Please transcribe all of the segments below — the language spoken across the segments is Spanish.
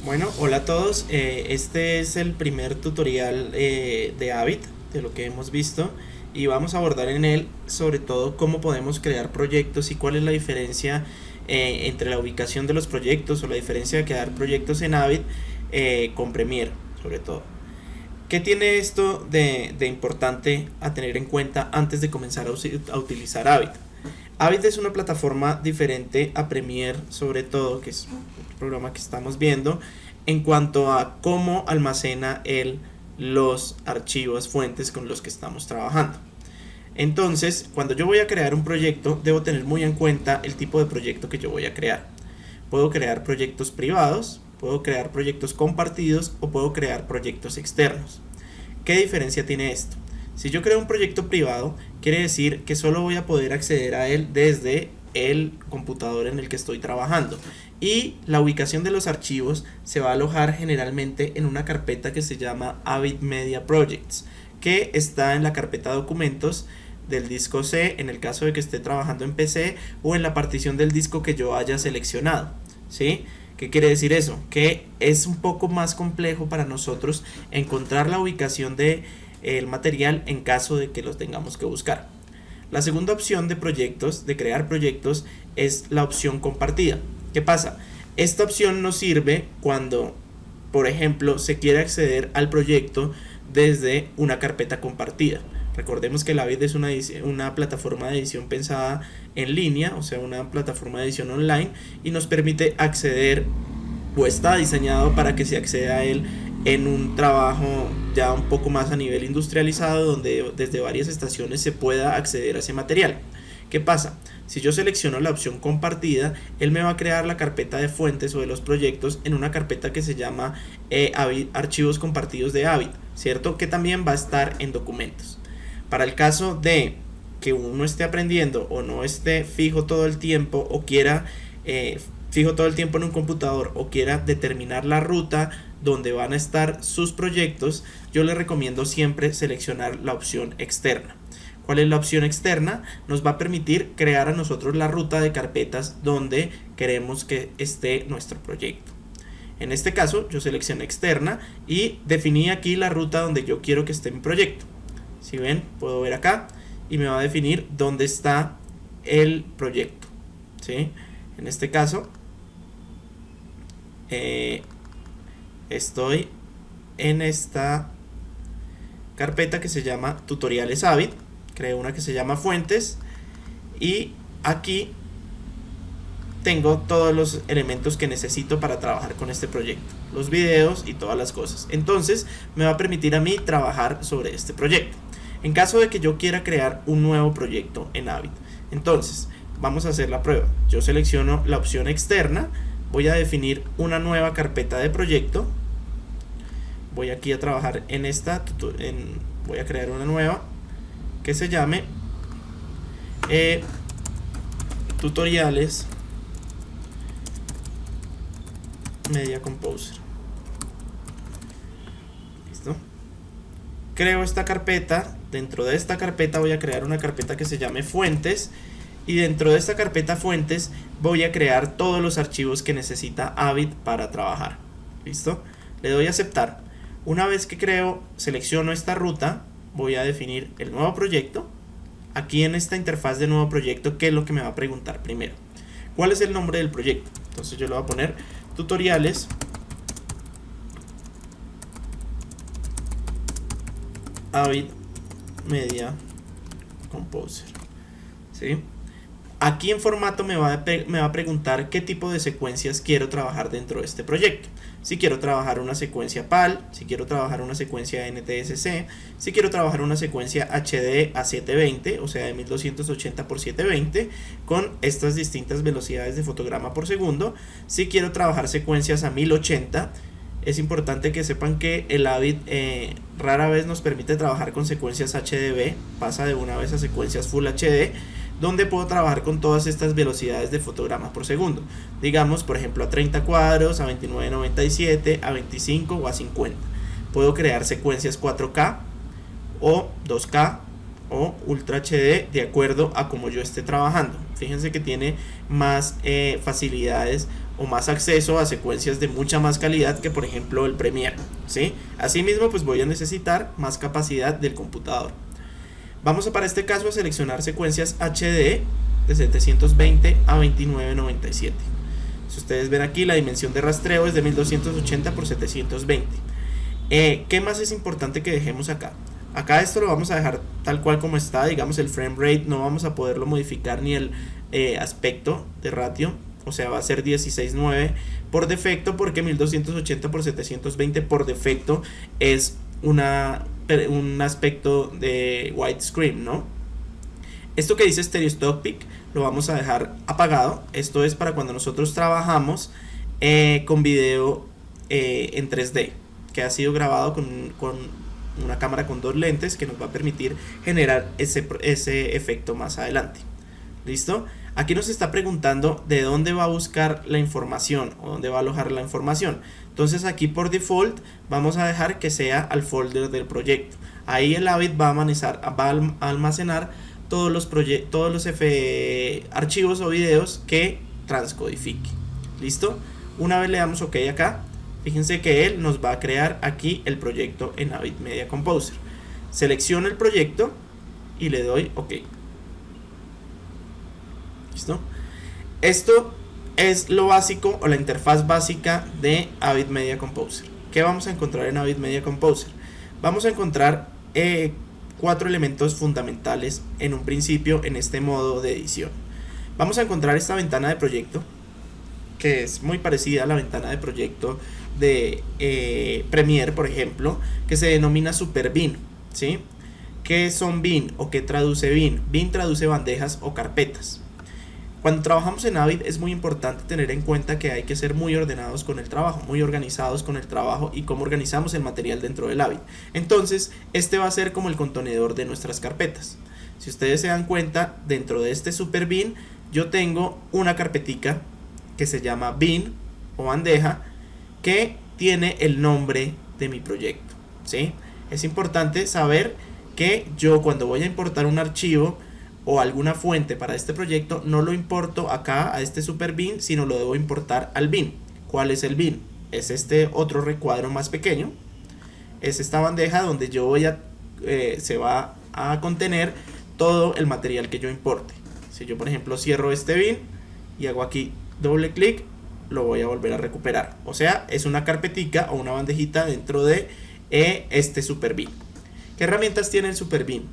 Bueno, hola a todos. Este es el primer tutorial de Avid, de lo que hemos visto, y vamos a abordar en él sobre todo cómo podemos crear proyectos y cuál es la diferencia entre la ubicación de los proyectos o la diferencia de crear proyectos en Avid con Premiere, sobre todo. ¿Qué tiene esto de importante a tener en cuenta antes de comenzar a utilizar Avid? Avid es una plataforma diferente a Premiere, sobre todo, que es el programa que estamos viendo, en cuanto a cómo almacena él los archivos fuentes con los que estamos trabajando. Entonces, cuando yo voy a crear un proyecto, debo tener muy en cuenta el tipo de proyecto que yo voy a crear. Puedo crear proyectos privados, puedo crear proyectos compartidos o puedo crear proyectos externos. ¿Qué diferencia tiene esto? Si yo creo un proyecto privado, quiere decir que solo voy a poder acceder a él desde el computador en el que estoy trabajando, y la ubicación de los archivos se va a alojar generalmente en una carpeta que se llama Avid Media Projects, que está en la carpeta documentos del disco C en el caso de que esté trabajando en PC, o en la partición del disco que yo haya seleccionado, ¿sí? ¿Qué quiere decir eso? Que es un poco más complejo para nosotros encontrar la ubicación de el material en caso de que los tengamos que buscar. La segunda opción de proyectos, de crear proyectos, es la opción compartida. ¿Qué pasa? Esta opción nos sirve cuando, por ejemplo, se quiere acceder al proyecto desde una carpeta compartida. Recordemos que la Avid es una plataforma de edición pensada en línea, o sea, una plataforma de edición online, y nos permite acceder, o está diseñado para que se acceda a él en un trabajo ya un poco más a nivel industrializado, donde desde varias estaciones se pueda acceder a ese material. ¿Qué pasa? Si yo selecciono la opción compartida, él me va a crear la carpeta de fuentes o de los proyectos en una carpeta que se llama archivos compartidos de Avid, ¿cierto? Que también va a estar en documentos. Para el caso de que uno esté aprendiendo o no esté fijo todo el tiempo, o quiera fijo todo el tiempo en un computador, o quiera determinar la ruta donde van a estar sus proyectos, yo les recomiendo siempre seleccionar la opción externa. ¿Cuál es la opción externa? Nos va a permitir crear a nosotros la ruta de carpetas donde queremos que esté nuestro proyecto. En este caso yo seleccioné externa y definí aquí la ruta donde yo quiero que esté mi proyecto. Si ven, puedo ver acá y me va a definir dónde está el proyecto, ¿sí? En este caso estoy en esta carpeta que se llama tutoriales Avid, creo una que se llama fuentes, y aquí tengo todos los elementos que necesito para trabajar con este proyecto, los videos y todas las cosas. Entonces me va a permitir a mí trabajar sobre este proyecto. En caso de que yo quiera crear un nuevo proyecto en Avid, entonces vamos a hacer la prueba. Yo selecciono la opción externa, voy a definir una nueva carpeta de proyecto, voy aquí a trabajar en esta, voy a crear una nueva que se llame tutoriales Media Composer. ¿Listo? Creo esta carpeta. Dentro de esta carpeta voy a crear una carpeta que se llame fuentes, y dentro de esta carpeta fuentes voy a crear todos los archivos que necesita Avid para trabajar. ¿Listo? Le doy a aceptar. Una vez que selecciono esta ruta, voy a definir el nuevo proyecto. Aquí en esta interfaz de nuevo proyecto, ¿qué es lo que me va a preguntar primero? ¿Cuál es el nombre del proyecto? Entonces yo le voy a poner tutoriales Avid Media Composer, ¿sí? Aquí en formato me va a preguntar qué tipo de secuencias quiero trabajar dentro de este proyecto. Si quiero trabajar una secuencia PAL, si quiero trabajar una secuencia NTSC, si quiero trabajar una secuencia HD a 720, o sea de 1280 x 720, con estas distintas velocidades de fotograma por segundo. Si quiero trabajar secuencias a 1080, es importante que sepan que el Avid rara vez nos permite trabajar con secuencias HDB, pasa de una vez a secuencias Full HD, donde puedo trabajar con todas estas velocidades de fotogramas por segundo. Digamos, por ejemplo, a 30 cuadros, a 29.97, a 25 o a 50. Puedo crear secuencias 4K o 2K o Ultra HD de acuerdo a como yo esté trabajando. Fíjense que tiene más facilidades o más acceso a secuencias de mucha más calidad que por ejemplo el Premiere, ¿sí? Asimismo pues voy a necesitar más capacidad del computador. Vamos a para este caso a seleccionar secuencias HD de 720 a 2997. Si ustedes ven aquí, la dimensión de rastreo es de 1280 por 720. ¿Qué más es importante que dejemos acá? Acá esto lo vamos a dejar tal cual como está, digamos el frame rate no vamos a poderlo modificar ni el aspecto de ratio, o sea va a ser 16:9 por defecto, porque 1280 por 720 por defecto es un aspecto de widescreen, ¿no? Esto que dice Stereoscopic lo vamos a dejar apagado. Esto es para cuando nosotros trabajamos con video en 3D, que ha sido grabado con una cámara con 2 lentes, que nos va a permitir generar ese efecto más adelante. ¿Listo? Aquí nos está preguntando de dónde va a buscar la información o dónde va a alojar la información. Entonces aquí por default vamos a dejar que sea al folder del proyecto. Ahí el Avid va a almacenar todos los archivos o videos que transcodifique. ¿Listo? Una vez le damos OK acá, fíjense que él nos va a crear aquí el proyecto en Avid Media Composer. Selecciono el proyecto y le doy OK. ¿Listo? Esto es lo básico o la interfaz básica de Avid Media Composer. ¿Qué vamos a encontrar en Avid Media Composer? Vamos a encontrar 4 elementos fundamentales en un principio en este modo de edición. Vamos a encontrar esta ventana de proyecto, que es muy parecida a la ventana de proyecto de Premiere, por ejemplo, que se denomina Super Bin, ¿sí? ¿Qué son bin o qué traduce bin? Bin traduce bandejas o carpetas. Cuando trabajamos en Avid es muy importante tener en cuenta que hay que ser muy ordenados con el trabajo, muy organizados con el trabajo y cómo organizamos el material dentro del Avid. Entonces, este va a ser como el contenedor de nuestras carpetas. Si ustedes se dan cuenta, dentro de este Super Bin, yo tengo una carpetica que se llama bin o bandeja, que tiene el nombre de mi proyecto, ¿sí? Es importante saber que yo cuando voy a importar un archivo o alguna fuente para este proyecto, no lo importo acá a este Super Bin, sino lo debo importar al bin. ¿Cuál es el bin? Es este otro recuadro más pequeño. Es esta bandeja donde yo voy se va a contener todo el material que yo importe. Si yo por ejemplo cierro este bin y hago aquí doble clic, lo voy a volver a recuperar. O sea, es una carpetica o una bandejita dentro de este Super Bin. ¿Qué herramientas tiene el Super Bin?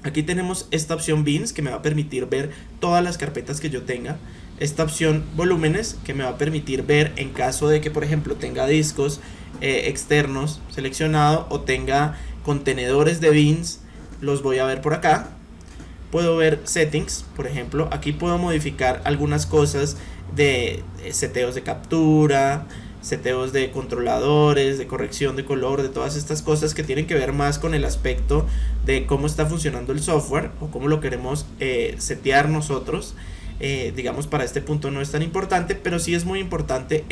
Aquí tenemos esta opción Bins, que me va a permitir ver todas las carpetas que yo tenga. Esta opción Volúmenes, que me va a permitir ver en caso de que por ejemplo tenga discos externos seleccionado o tenga contenedores de bins, los voy a ver por acá. Puedo ver Settings, por ejemplo. Aquí puedo modificar algunas cosas de seteos de captura, seteos de controladores, de corrección de color, de todas estas cosas que tienen que ver más con el aspecto de cómo está funcionando el software o cómo lo queremos setear nosotros. Digamos, para este punto no es tan importante, pero sí es muy importante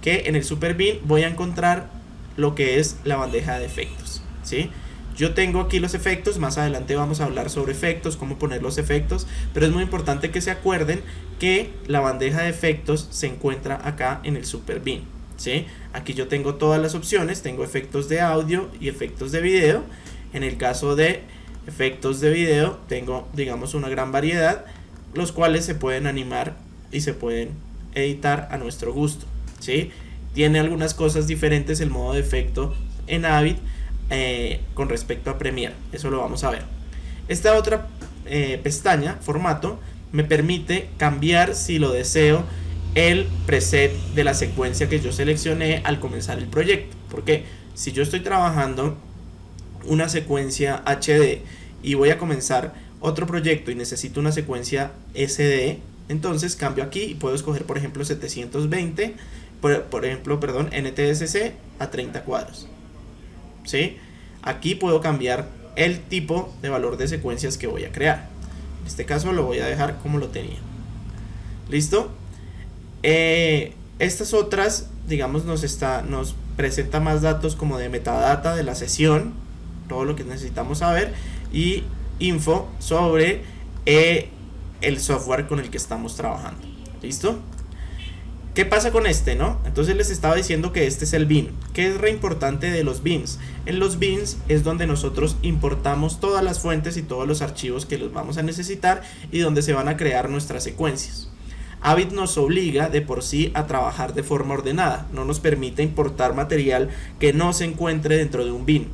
que en el Super Bin voy a encontrar lo que es la bandeja de efectos, ¿sí? Yo tengo aquí los efectos, más adelante vamos a hablar sobre efectos, cómo poner los efectos, pero es muy importante que se acuerden que la bandeja de efectos se encuentra acá en el Super Bin, ¿sí? Aquí yo tengo todas las opciones, tengo efectos de audio y efectos de video. En el caso de efectos de video tengo, digamos, una gran variedad, los cuales se pueden animar y se pueden editar a nuestro gusto, ¿sí? Tiene algunas cosas diferentes el modo de efecto en Avid con respecto a Premiere, eso lo vamos a ver. Esta otra pestaña, formato, me permite cambiar, si lo deseo, el preset de la secuencia que yo seleccioné al comenzar el proyecto. Porque si yo estoy trabajando una secuencia HD y voy a comenzar otro proyecto y necesito una secuencia SD, entonces cambio aquí y puedo escoger por ejemplo 720, por ejemplo, perdón, NTSC a 30 cuadros, ¿sí? Aquí puedo cambiar el tipo de valor de secuencias que voy a crear. En este caso lo voy a dejar como lo tenía. ¿Listo? Estas otras, digamos, nos presenta más datos como de metadata de la sesión, todo lo que necesitamos saber, y info sobre el software con el que estamos trabajando. ¿Listo? ¿Qué pasa con este, no? Entonces les estaba diciendo que este es el bin. ¿Qué es re importante de los bins? En los bins es donde nosotros importamos todas las fuentes y todos los archivos que los vamos a necesitar y donde se van a crear nuestras secuencias. Avid nos obliga de por sí a trabajar de forma ordenada, no nos permite importar material que no se encuentre dentro de un bin.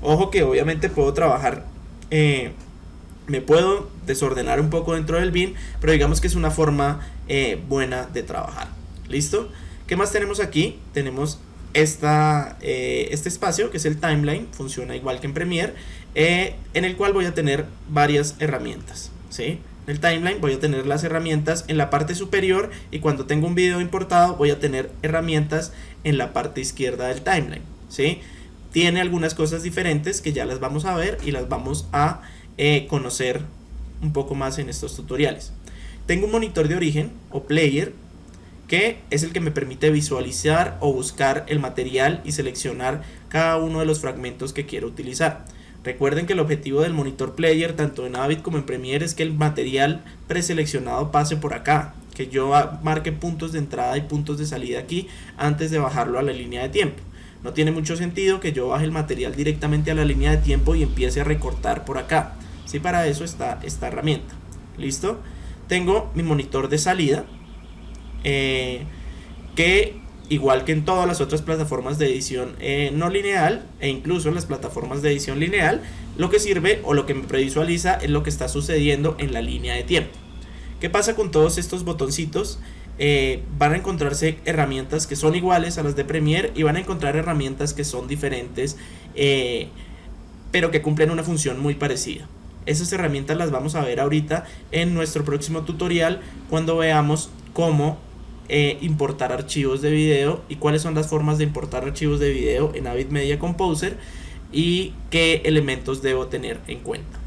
Ojo que obviamente puedo trabajar, me puedo desordenar un poco dentro del bin, pero digamos que es una forma buena de trabajar. ¿Listo? ¿Qué más tenemos aquí? Tenemos este espacio que es el timeline, funciona igual que en Premiere, en el cual voy a tener varias herramientas, ¿sí? En el timeline voy a tener las herramientas en la parte superior y cuando tengo un video importado voy a tener herramientas en la parte izquierda del timeline, ¿sí? Tiene algunas cosas diferentes que ya las vamos a ver y las vamos a conocer un poco más en estos tutoriales. Tengo un monitor de origen o player que es el que me permite visualizar o buscar el material y seleccionar cada uno de los fragmentos que quiero utilizar. Recuerden que el objetivo del monitor player tanto en Avid como en Premiere es que el material preseleccionado pase por acá, que yo marque puntos de entrada y puntos de salida aquí antes de bajarlo a la línea de tiempo. No tiene mucho sentido que yo baje el material directamente a la línea de tiempo y empiece a recortar por acá. Sí, para eso está esta herramienta. ¿Listo? Tengo mi monitor de salida, que igual que en todas las otras plataformas de edición no lineal e incluso en las plataformas de edición lineal, lo que sirve o lo que me previsualiza es lo que está sucediendo en la línea de tiempo. ¿Qué pasa con todos estos botoncitos? Van a encontrarse herramientas que son iguales a las de Premiere y van a encontrar herramientas que son diferentes, pero que cumplen una función muy parecida. Esas herramientas las vamos a ver ahorita en nuestro próximo tutorial cuando veamos cómo importar archivos de video y cuáles son las formas de importar archivos de video en Avid Media Composer y qué elementos debo tener en cuenta.